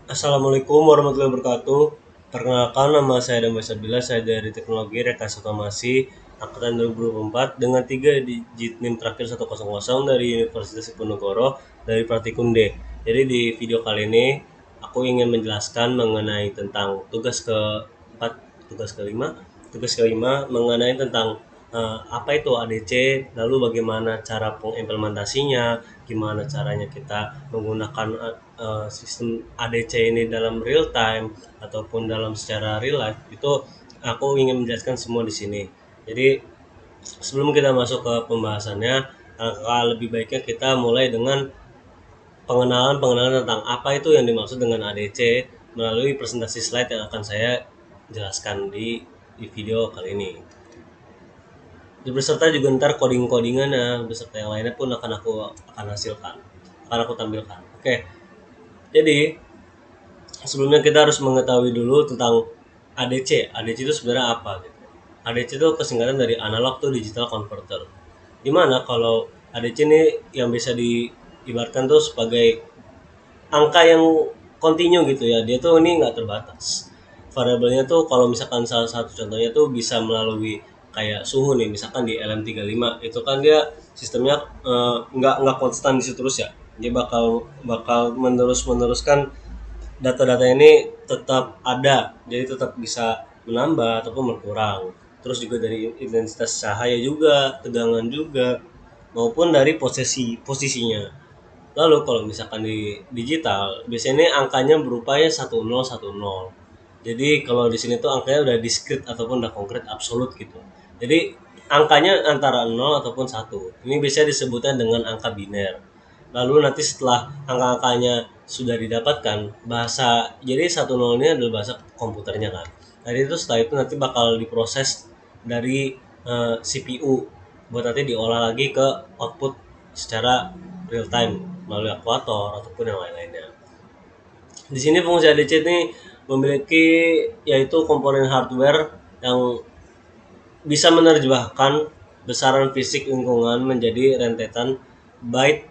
Assalamualaikum warahmatullahi wabarakatuh. Perkenalkan, nama saya Dambas Sabila, saya dari Teknologi Rekayasa Otomasi Angkatan 2024 dengan 3 digit NIM terakhir 100 dari Universitas Diponegoro dari Praktikum D. Jadi di video kali ini aku ingin menjelaskan mengenai tentang keempat, tugas kelima, tugas kelima mengenai tentang apa itu ADC, lalu bagaimana cara pengimplementasinya, gimana caranya kita menggunakan sistem ADC ini dalam real time ataupun dalam secara real life. Itu aku ingin menjelaskan semua di sini. Jadi sebelum kita masuk ke pembahasannya, lebih baiknya kita mulai dengan pengenalan tentang apa itu yang dimaksud dengan ADC melalui presentasi slide yang akan saya jelaskan di video kali ini. Beserta juga ntar coding-codingannya beserta yang lainnya pun akan hasilkan, akan aku tampilkan. Oke, jadi sebelumnya kita harus mengetahui dulu tentang ADC. ADC itu sebenarnya apa gitu. ADC itu kesingkatan dari analog to digital converter. Dimana kalau ADC ini yang bisa diibaratkan tuh sebagai angka yang kontinu gitu ya. Dia tuh ini nggak terbatas. Variabelnya tuh kalau misalkan salah satu contohnya tuh bisa melalui kayak suhu nih, misalkan di LM35 itu kan dia sistemnya nggak konstan di situ terus ya. Dia bakal meneruskan data-data ini tetap ada, jadi tetap bisa menambah ataupun berkurang. Terus juga dari intensitas cahaya juga, tegangan juga, maupun dari posisinya. Lalu kalau misalkan di digital, biasanya angkanya berupanya 1010. Jadi kalau di sini tuh angkanya udah diskrit ataupun udah konkret absolut gitu. Jadi angkanya antara 0 ataupun 1. Ini bisa disebutkan dengan angka biner. Lalu nanti setelah angka-angkanya sudah didapatkan, jadi 10 ini adalah bahasa komputernya kan. Jadi itu setelah itu nanti bakal diproses dari CPU buat nanti diolah lagi ke output secara real time melalui akuator ataupun yang lain-lainnya. Di sini fungsi ADC ini memiliki yaitu komponen hardware yang bisa menerjemahkan besaran fisik lingkungan menjadi rentetan byte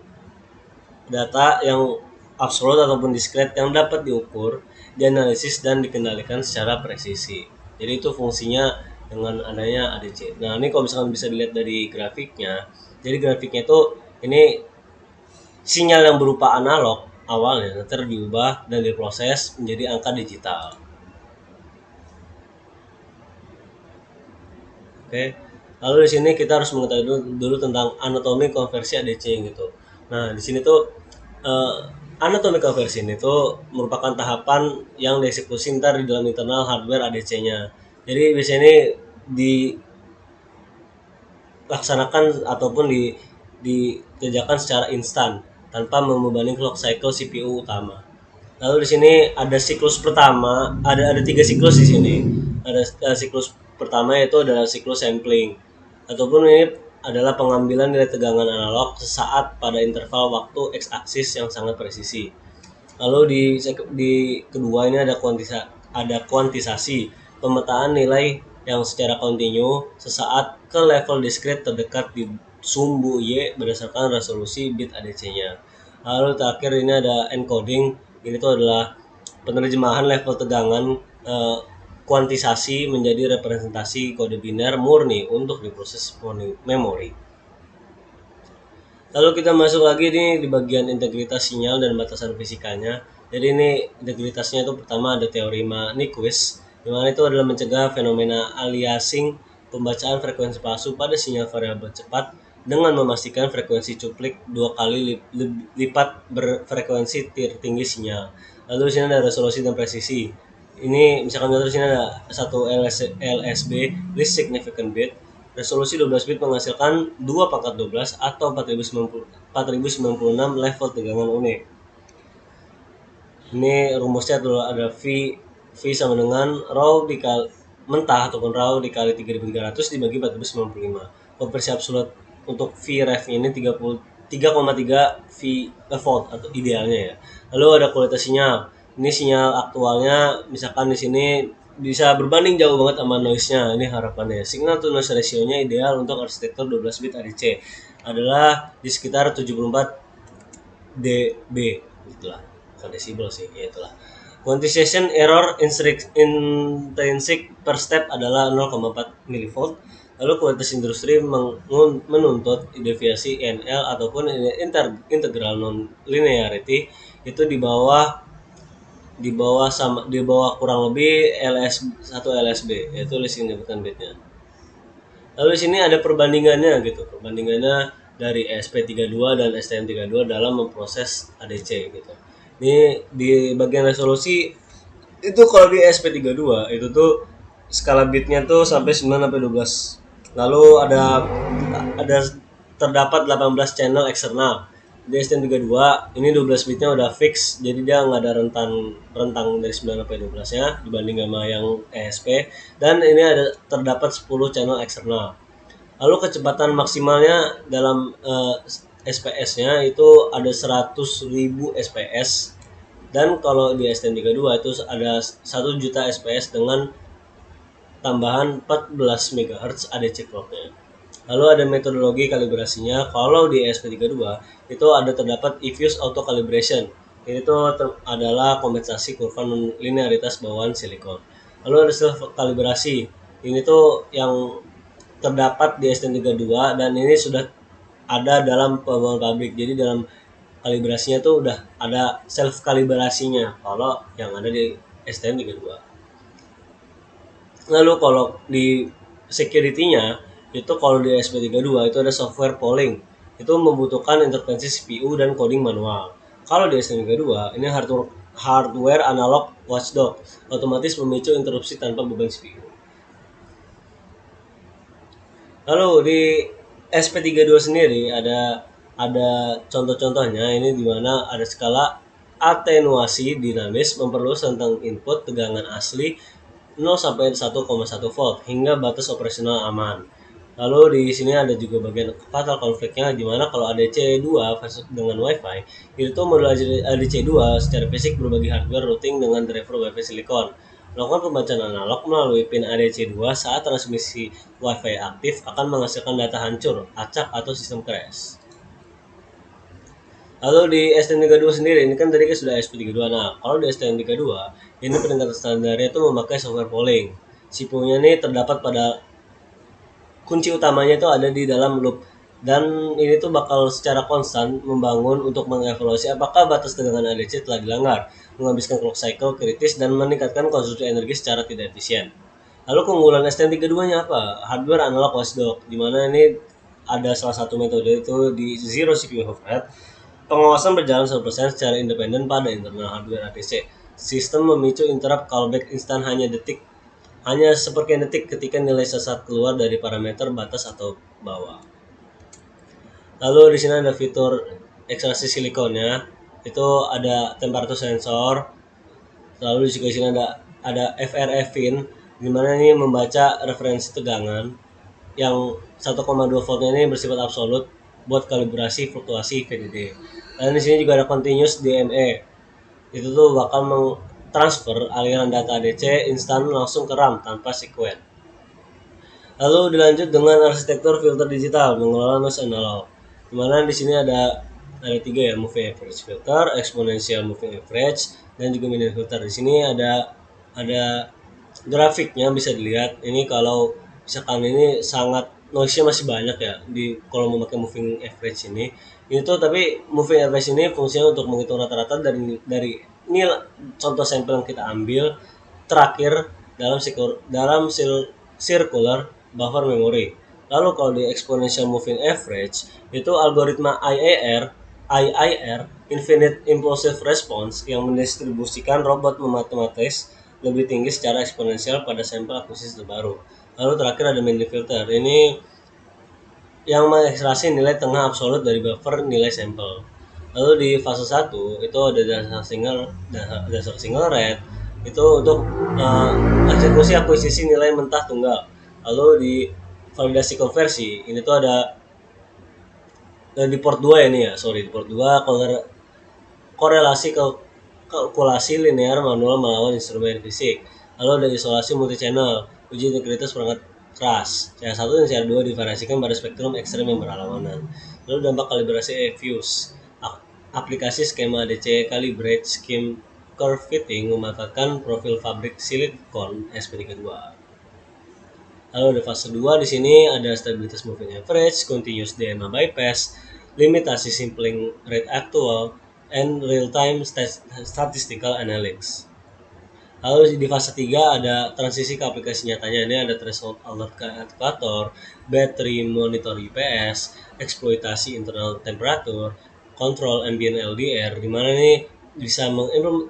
data yang absolut ataupun diskret yang dapat diukur, dianalisis dan dikendalikan secara presisi. Jadi itu fungsinya dengan adanya ADC. Nah ini kalau misalkan bisa dilihat dari grafiknya, jadi grafiknya itu ini sinyal yang berupa analog awalnya nanti diubah dan diproses menjadi angka digital. Oke. Lalu di sini kita harus mengetahui dulu tentang anatomi konversi ADC gitu. Nah, di sini tuh eh, anatomi konversi ini tuh merupakan tahapan yang dieksekusi ntar di dalam internal hardware ADC-nya. Jadi biasanya ini dilaksanakan ataupun dikerjakan secara instan tanpa membebani clock cycle CPU utama. Lalu di sini ada siklus pertama, ada tiga siklus di sini. Ada siklus pertama yaitu adalah siklus sampling, ataupun ini adalah pengambilan nilai tegangan analog sesaat pada interval waktu x-aksis yang sangat presisi. Lalu di kedua ini ada kuantisasi, pemetaan nilai yang secara kontinu sesaat ke level diskret terdekat di sumbu Y berdasarkan resolusi bit ADC-nya. Lalu terakhir ini ada encoding, ini tuh adalah penerjemahan level tegangan kuantisasi menjadi representasi kode biner murni untuk diproses memori. Lalu kita masuk lagi nih di bagian integritas sinyal dan batasan fisikanya. Jadi ini integritasnya itu pertama ada teorema Nyquist, di mana itu adalah mencegah fenomena aliasing pembacaan frekuensi palsu pada sinyal variabel cepat dengan memastikan frekuensi cuplik 2 kali lipat berfrekuensi tertinggi sinyal. Lalu di sini ada resolusi dan presisi. Ini misalkan contoh di sini ada satu LSB, least significant bit. Resolusi 12 bit menghasilkan 2 pangkat 12 atau 4096 level tegangan unit. Ini rumusnya adalah ada V sama dengan raw dikali mentah ataupun raw dikali 3300 dibagi 4095. Konversi absolut untuk Vref ini 3,3 volt atau idealnya ya. Lalu ada kualitas sinyal. Ini sinyal aktualnya misalkan di sini bisa berbanding jauh banget sama noise-nya. Ini harapannya. Signal to noise ratio-nya ideal untuk arsitektur 12 bit ADC adalah di sekitar 74 dB gitulah. bukan desibel sih, ya itulah. Quantization error intrinsic per step adalah 0,4 mV. Lalu kualitas industri menuntut deviasi NL ataupun integral non linearity itu di bawah kurang lebih LSB, yaitu least significant bitnya. Lalu di sini ada perbandingannya gitu. Perbandingannya dari ESP32 dan STM32 dalam memproses ADC gitu. Ini di bagian resolusi itu kalau di ESP32 itu tuh skala bitnya tuh sampai 9 sampai 12. Lalu ada terdapat 18 channel eksternal. Di STM32 ini 12 bitnya udah fix, jadi dia nggak ada rentang dari 9 sampai 12-nya dibanding sama yang ESP, dan ini ada terdapat 10 channel eksternal. Lalu kecepatan maksimalnya dalam SPS-nya itu ada 100.000 SPS, dan kalau di STM32 itu ada 1 juta SPS dengan tambahan 14 MHz ADC clock-nya. Lalu ada metodologi kalibrasinya. Kalau di ESP32 itu ada terdapat Diffuse Auto Calibration. Itu adalah kompensasi kurva linearitas bawaan silikon. Lalu ada self kalibrasi. Ini tuh yang terdapat di STM32 dan ini sudah ada dalam pembangunan pabrik. Jadi dalam kalibrasinya tuh udah ada self kalibrasinya kalau yang ada di STM32. Lalu kalau di security-nya itu kalau di SP32 itu ada software polling. Itu membutuhkan intervensi CPU dan coding manual. Kalau di SP32 ini hardware analog watchdog, otomatis memicu interupsi tanpa beban CPU. Lalu di SP32 sendiri ada contoh-contohnya, ini dimana ada skala atenuasi dinamis memperluas tentang input tegangan asli 0 sampai 1,1 volt hingga batas operasional aman. Lalu di sini ada juga bagian fatal konfliknya, di mana kalau ADC2 dengan WiFi itu modul ADC2 secara fisik berbagi hardware routing dengan driver WiFi silikon. Melakukan pembacaan analog melalui pin ADC2 saat transmisi WiFi aktif akan menghasilkan data hancur, acak, atau sistem crash. Lalu di STM32 sendiri, ini kan tadi kan sudah SP32. Nah, kalau di STM32, ini peningkatan standarnya itu memakai software polling. CPU-nya ini terdapat pada kunci utamanya itu ada di dalam loop, dan ini tuh bakal secara konstan membangun untuk mengevaluasi apakah batas tegangan ADC telah dilanggar, menghabiskan clock cycle kritis, dan meningkatkan konsumsi energi secara tidak efisien. Lalu keunggulan STM32-nya apa? Hardware analog watchdog, di mana ini ada salah satu metode itu di Zero CPU overhead. Pengawasan berjalan 100% secara independen pada internal hardware ADC. Sistem memicu interrupt callback instan hanya sepersekian detik ketika nilai sesat keluar dari parameter batas atau bawah. Lalu di sini ada fitur ekstraksi silikonnya, itu ada temperatur sensor. Lalu di sini ada FRF pin, di mana ini membaca referensi tegangan yang 1,2 voltnya ini bersifat absolut buat kalibrasi fluktuasi VDD. Dan di sini juga ada continuous DME. Itu tuh bakal transfer aliran data ADC instan langsung ke RAM tanpa sekuen. Lalu dilanjut dengan arsitektur filter digital mengelola noise analog. Dimana di sini ada 3 ya, moving average filter, exponential moving average, dan juga mini filter. Di sini ada grafiknya bisa dilihat. Ini kalau misalkan ini sangat noise-nya masih banyak ya di kalau memakai moving average ini. Ini tuh tapi moving average ini fungsinya untuk menghitung rata-rata dari ini contoh sampel yang kita ambil terakhir dalam circular buffer memory. Lalu kalau di exponential moving average itu algoritma IIR infinite impulsive response yang mendistribusikan robot matematis lebih tinggi secara eksponensial pada sampel akuisisi terbaru. Lalu terakhir ada mini filter. Ini yang mengekstraksi nilai tengah absolut dari buffer nilai sampel. Lalu di fase 1 itu ada dasar single rate itu untuk eksekusi akuisisi nilai mentah tunggal. Lalu di validasi konversi ini tuh ada di port 2 ini ya, di port 2 korelasi kalkulasi linear manual melawan instrumen fisik. Lalu ada isolasi multi channel, uji integritas perangkat keras. CR1 dan CR2 divariasikan pada spektrum ekstrem yang berlawanan. Lalu dampak kalibrasi fuse. aplikasi skema ADC Calibrate Scheme Curve Fitting memanfaatkan profil fabrik silikon SP32. Lalu di fase 2 di sini ada stabilitas moving average, continuous DMA bypass, limitasi sampling rate actual, and real-time statistical analytics. Lalu di fase 3 ada transisi ke aplikasi nyatanya. Ini ada threshold alert ke aktivator, battery monitor UPS, eksploitasi internal temperature, control ambient LDR, di mana ini bisa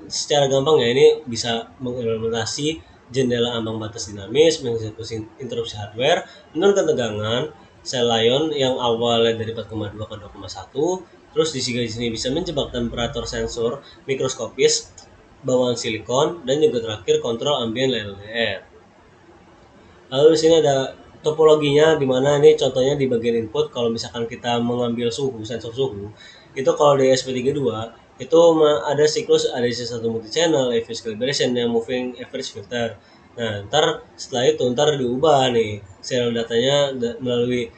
secara gampang ya, ini bisa mengimplementasi jendela ambang batas dinamis, mengeksekusi interupsi hardware, menurunkan tegangan sel Lion yang awalnya dari 4,2 ke 2,1. Terus di sini bisa menjebak temperatur sensor mikroskopis bawaan silikon, dan juga terakhir kontrol ambient LDR. Lalu di sini ada topologinya, di mana ini contohnya di bagian input. Kalau misalkan kita mengambil suhu, sensor suhu, itu kalau di SP32 itu ada siklus ADC1 multi channel, phase calibration, yang moving average filter. Nah, setelah itu diubah nih serial datanya melalui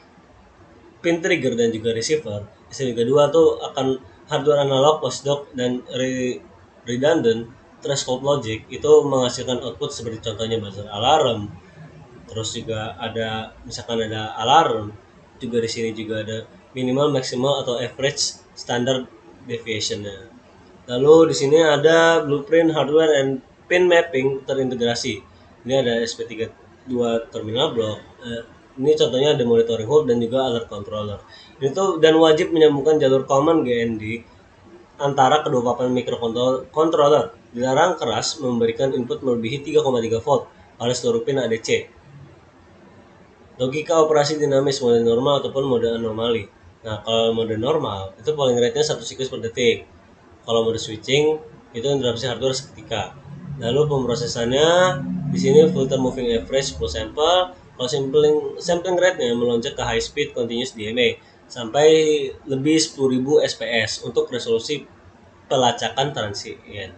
pin trigger dan juga receiver. SP32 tuh akan hardware analog, postdoc, dan redundant threshold logic itu menghasilkan output seperti contohnya buzzer alarm. Terus juga ada misalkan ada alarm, juga di sini juga ada minimal, maksimal, atau average standard deviation-nya. Lalu di sini ada blueprint hardware and pin mapping terintegrasi. Ini ada SP32 terminal block. Ini contohnya ada monitoring hub dan juga alert controller. Itu dan wajib menyambungkan jalur common GND antara kedua papan microcontroller. Dilarang keras memberikan input melebihi 3,3 volt pada seluruh pin ADC. Logika operasi dinamis mode normal ataupun mode anomali. Nah, kalau mode normal itu polling rate-nya 1 siklus per detik. Kalau mode switching itu interupsi hardware seketika. Lalu pemrosesannya di sini filter moving average full sample. Kalau sampling rate-nya melonjak ke high speed continuous DMA sampai lebih 10.000 SPS untuk resolusi pelacakan transient.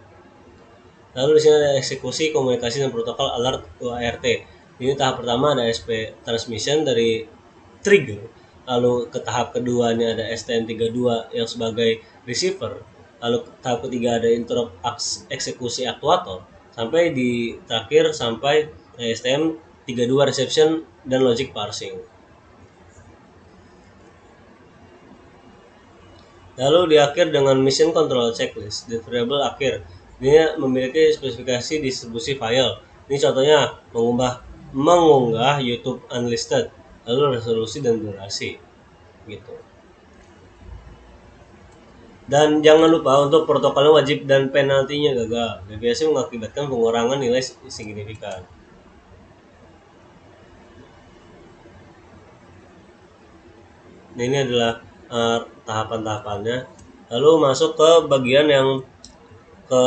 Lalu di sini ada eksekusi komunikasi dan protokol alert UART. Ini tahap pertama ada SP transmission dari trigger. Lalu ke tahap kedua ini ada STM32 yang sebagai receiver. Lalu tahap ketiga ada interrupt eksekusi aktuator. Sampai di terakhir sampai STM32 reception dan logic parsing. Lalu di akhir dengan mission control checklist. Di variable akhir ini memiliki spesifikasi distribusi file. Ini contohnya mengunggah YouTube unlisted, lalu resolusi dan durasi gitu. Dan jangan lupa untuk protokolnya wajib dan penaltinya gagal. Deviasi mengakibatkan pengurangan nilai signifikan. Nah, ini adalah tahapan-tahapannya. Lalu masuk ke bagian yang ke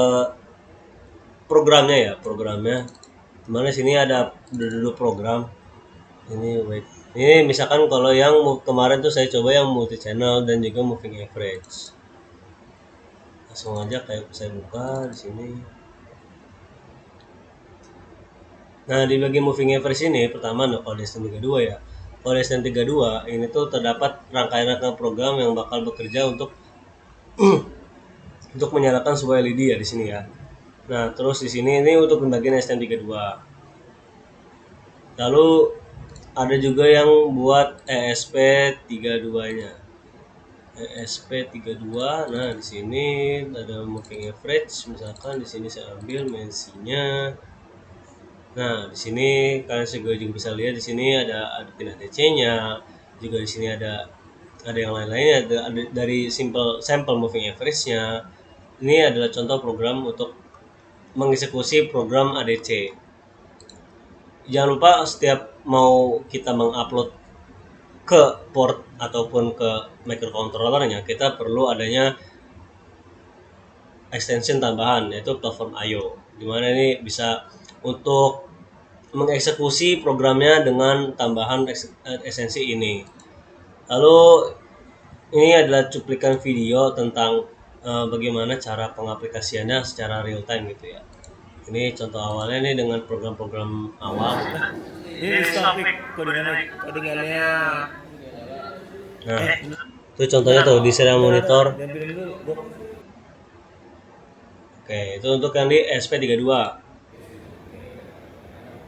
programnya ya, Dimana sini ada dulu program. Ini misalkan kalau yang kemarin tuh saya coba yang multi channel dan juga moving average. Langsung aja kayak saya buka di sini. Nah, di bagian moving average ini pertama kalau di STM32 ya. Kalau di STM32 ini tuh terdapat rangkaian program yang bakal bekerja untuk untuk menyalakan sebuah LED ya di sini ya. Nah, terus di sini ini untuk bagian STM32. Lalu ada juga yang buat ESP32-nya. ESP32. Nah, di sini ada moving average, misalkan di sini saya ambil mensinya. Nah, di sini kalian juga bisa lihat di sini ada pin ADC-nya, juga di sini ada yang lain-lainnya, ada dari sample moving average-nya. Ini adalah contoh program untuk mengeksekusi program ADC. Jangan lupa setiap mau kita mengupload ke port ataupun ke microcontrollernya, kita perlu adanya extension tambahan yaitu platform I/O, dimana ini bisa untuk mengeksekusi programnya dengan tambahan ekstensi ini. Lalu ini adalah cuplikan video tentang bagaimana cara pengaplikasiannya secara real time gitu ya. Ini contoh awalnya nih dengan program-program awal. Ini topik codingannya. Nah, Itu contohnya tuh di serial monitor. Diambilin dulu, Bro. Oke, itu untuk yang di SP32.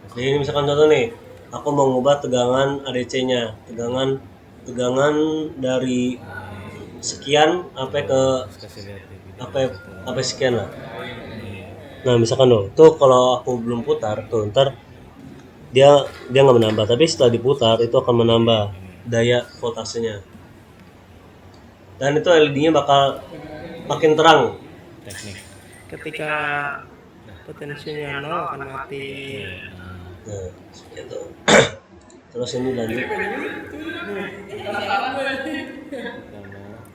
Jadi ini misalkan contoh nih, aku mau ngubah tegangan ADC-nya, tegangan tegangan dari sekian sampai ke Terus kasih lihat di video sampai satu. sampai sekian lah. Nih, Nah misalkan tuh, tuh kalau aku belum putar tuh ntar dia dia nggak menambah, tapi setelah diputar itu akan menambah daya voltasenya. Dan itu LED-nya bakal makin terang. teknik. Ketika potensinya nol akan mati. Nah, gitu. Terus ini lanjut.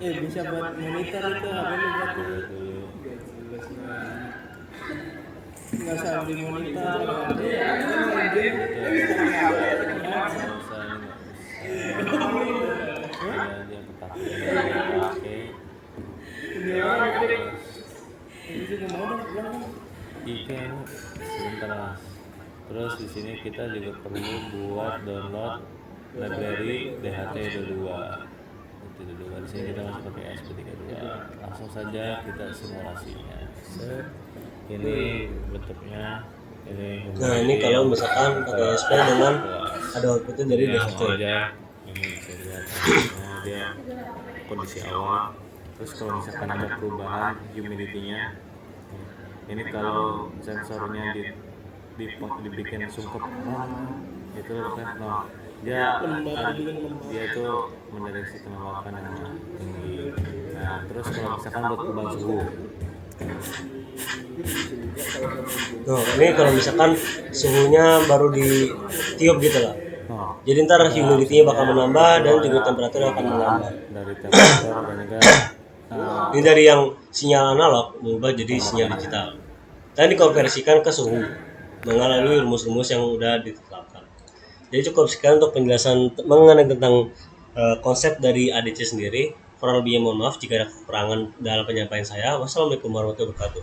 Bisa buat monitor itu HP lu buat Dulu dulu. nggak usah beli monitor. Dia pakai. Iya, sebentar mas. Terus di sini kita juga perlu buat download library DHT22. Itu di sini kita masih pakai SP32. Langsung saja kita simulasinya. Set. Ini bentuknya. Nah ini kalau misalkan pakai SP dengan ada outputnya dari DHT. aja. Ini bisa dilihat hasilnya dia kondisi awal. Terus kalau misalkan ada perubahan humidity-nya, ini kalau sensornya dibikin sungkep, itu kan dia itu mendeteksi kelembapan yang tinggi. Nah terus kalau misalkan buat perubahan suhu, Nah ini kalau misalkan suhunya baru ditiup gitu lah. Jadi ntar humidity-nya bakal menambah dan juga temperatur akan menambah. dari temperatur dan juga Ini dari yang sinyal analog berubah jadi sinyal digital. Dan dikonversikan ke suhu melalui rumus-rumus yang udah ditetapkan. Jadi cukup sekian untuk penjelasan mengenai tentang konsep dari ADC sendiri. Kurang lebihnya mohon maaf jika ada kekurangan dalam penyampaian saya. Wassalamualaikum warahmatullahi wabarakatuh.